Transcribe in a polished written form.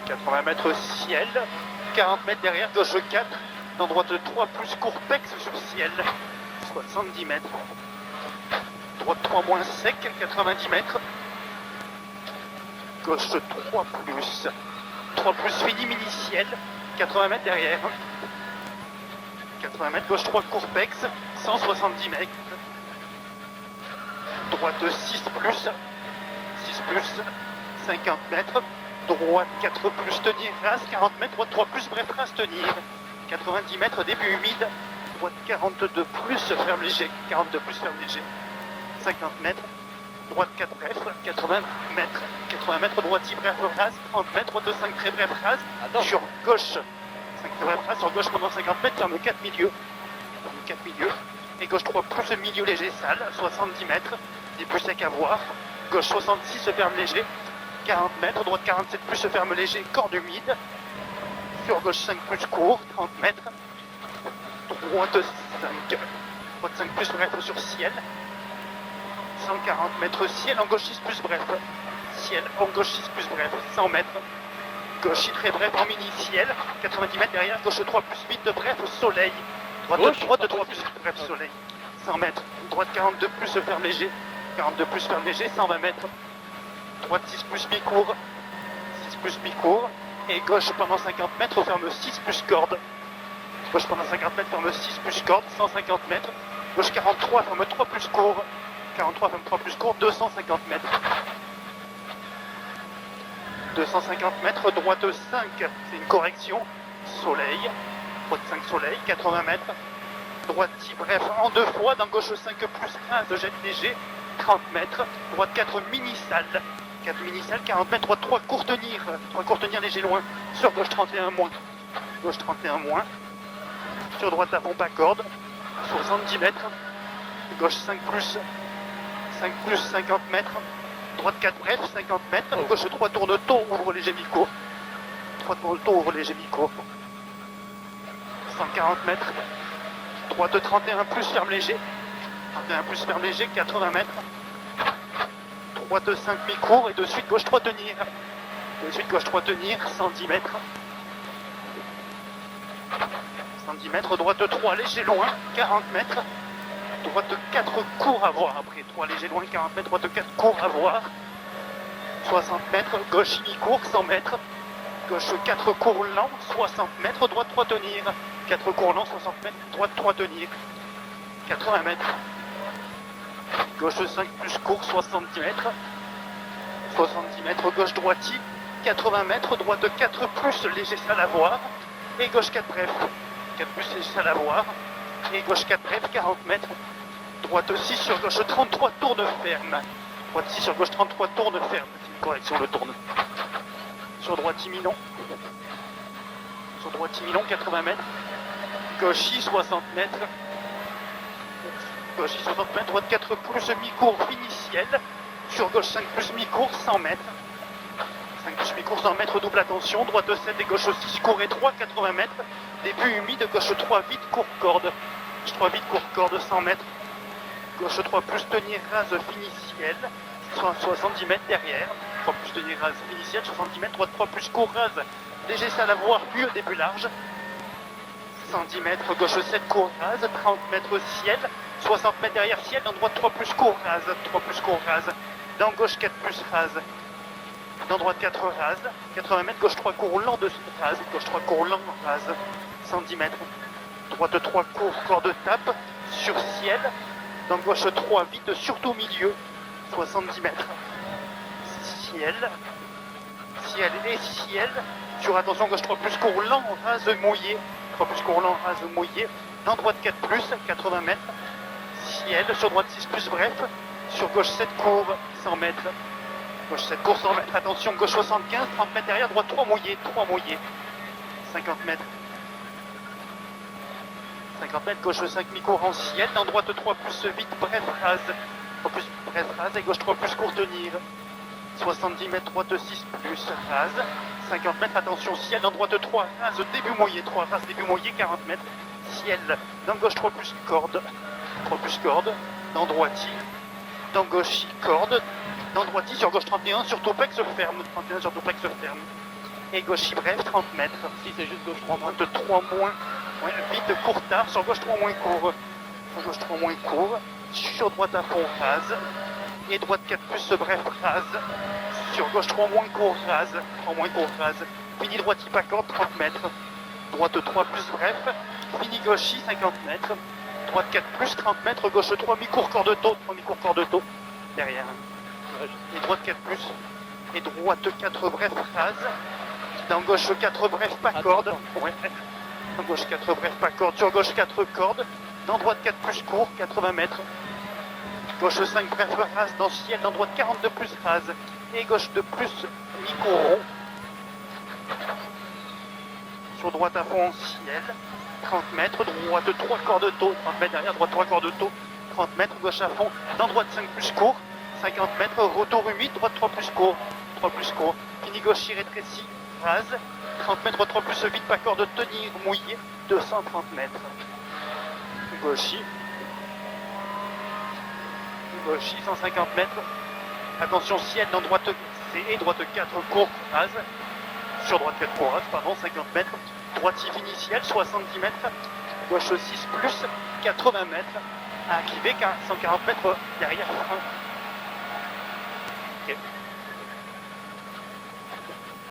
80 mètres ciel, 40 mètres derrière, gauche 4, dans droite 3 plus courpex sur ciel, 70 mètres. Droite 3 moins sec, 90 mètres. Gauche 3 plus fini mini ciel, 80 mètres derrière. 80 mètres, gauche 3 courpex, 170 mètres. Droite 6 plus, 50 mètres. Droite 4 plus tenir race, 40 mètres. Droite 3 plus bref race tenir, 90 mètres, début humide. Droite 42 plus ferme léger, 42 plus ferme léger, 50 mètres. Droite 4 bref, 80 mètres, droite 10 bref race, 30 mètres, droite 5 très bref race, sur gauche, 5 très bref race, sur gauche pendant 50 mètres, ferme 4 milieux, et gauche 3 plus milieu léger sale, 70 mètres, début sec à voir, gauche 66 se ferme léger, 40 mètres, droite 47 plus se ferme léger, corde humide, sur gauche 5 plus court, 30 mètres, droite 5 plus bref sur ciel, 140 mètres ciel, en gauche 6 plus bref, ciel, en gauche 6 plus bref, 100 mètres, gauche 6 très bref en mini ciel, 90 mètres derrière, gauche 3 plus 8 de bref, soleil, droite 3 plus bref, soleil, 100 mètres, droite 42 plus ferme léger, 42 plus ferme léger, 120 mètres, droite 6 plus mi-court, et gauche pendant 50 mètres, ferme 6 plus corde, gauche pendant 50 mètres, ferme 6 plus corde, 150 mètres, gauche 43, ferme 3 plus court, 43, ferme 3 plus court, 250 mètres. 250 mètres, droite 5, c'est une correction, soleil, droite 5 soleil, 80 mètres, droite 10 bref en 2 fois, dans gauche 5 plus 1 de jet léger, 30 mètres, droite 4 mini salle, 4 mini salle, 40 mètres, droite 3 court tenir léger loin, sur gauche 31 moins, sur droite à pompe à corde, 70 mètres, gauche 5 plus 50 mètres, droite 4 bref, 50 mètres, gauche 3 tourne tôt, ouvre léger mi-court, 140 mètres, droite 31 plus ferme léger, 80 mètres, droite 5 mi-court, et de suite gauche 3 tenir, 110 mètres, droite 3 léger loin, 40 mètres, droite 4 court à voir après, 3 léger loin, 40 mètres, droite 4 court à voir, 60 mètres, gauche mi-court, 100 mètres, gauche 4 court lent, 60 mètres, droite 3 tenir, 4 court lent, 60 mètres, droite 3 tenir, 80 mètres, gauche 5 plus court, 70 mètres, gauche droiti, 80 mètres, droite 4 plus léger salle à voir, et gauche 4 bref, 4 plus léger salle à voir, et gauche 4 bref, 40 mètres, droite 6 sur gauche 33 tourne ferme, droite 6 sur gauche 33 tourne ferme, c'est une correction le tourne, sur droite 10 Milon, 80 mètres, gauche 6 60 mètres, droite 4 plus mi-court fini ciel, sur gauche 5 plus mi-court 100 mètres, 5 plus mi-court 100 mètres, double attention, droite 7 et gauche 6 court et 3, 80 mètres, début humide, gauche 3 vite court corde, 100 mètres, gauche 3 plus tenir rase fini ciel, 70 mètres derrière, 3 plus tenir rase fini ciel, 70 mètres, droite 3 plus court rase, léger salle à voir, puis au début large, 110 mètres, gauche 7 court rase, 30 mètres ciel, 60 mètres derrière ciel, dans droite 3 plus court rase, dans gauche 4 plus rase, dans droite 4 rase, 80 mètres, gauche 3 court lent de rase, 110 mètres, droite 3 court, corde tape, sur ciel, dans gauche 3 vite, surtout milieu, 70 mètres, ciel, sur attention, gauche 3 plus court lent, rase mouillé, dans droite 4 plus, 80 mètres, ciel, sur droite 6 plus bref, sur gauche 7 court, 100 mètres, attention, gauche 75, 30 mètres derrière, droite 3 mouillé, 50 mètres, gauche 5 mi-court en ciel, dans droite 3 plus vite, bref rase, et gauche 3 plus court tenir, 70 mètres, droite 6 plus rase, 50 mètres, attention ciel, dans droite 3 rase, début mouillé, 40 mètres, ciel, dans gauche 3 plus corde, dans droiti, dans gauche corde, dans droiti sur gauche 31 sur Topex ferme, Et gauche bref, 30 mètres. Si c'est juste gauche 3 moins. Droite 3 moins. Ouais, vite, court, tard. Sur gauche 3 moins court. Sur gauche 3 moins court. Sur droite à fond, rase. Et droite 4 plus bref, rase. Sur gauche 3 moins court, rase. 3 moins court, rase. Fini droite type accord, 30 mètres. Droite 3 plus bref. Fini gauche 50 mètres. Droite 4 plus 30 mètres. Gauche 3 mi-court corps de taux. 3 mi-court corps de taux. Derrière. Et droite 4 plus. Et droite 4 bref, rase. Dans gauche 4 bref, pas corde. Ouais. Dans gauche 4 bref, pas corde. Sur gauche 4 cordes. Dans droite 4 plus court, 80 mètres. Gauche 5 bref, rase. Dans ciel, dans droite 42 plus rase. Et gauche 2 plus mi-court rond. Sur droite à fond en ciel. 30 mètres. Droite 3 corps de taux. 30 mètres derrière, droite 3 corps de taux. 30 mètres. Gauche à fond. Dans droite 5 plus court. 50 mètres. Retour humide. Droite 3 plus court. 3 plus court. Fini gauche rétréci. Rase. 30 mètres, 3 plus vite, pas corde, tenir mouillé, 230 mètres. Gauchy. Gauchy, 150 mètres. Attention, ciel dans droite C et droite 4 court, rase. Sur droite 4 court, rase, pardon, 50 mètres. Droite initiale, 70 mètres. Gauche 6 plus, 80 mètres. À arriver, 140 mètres derrière. Ok.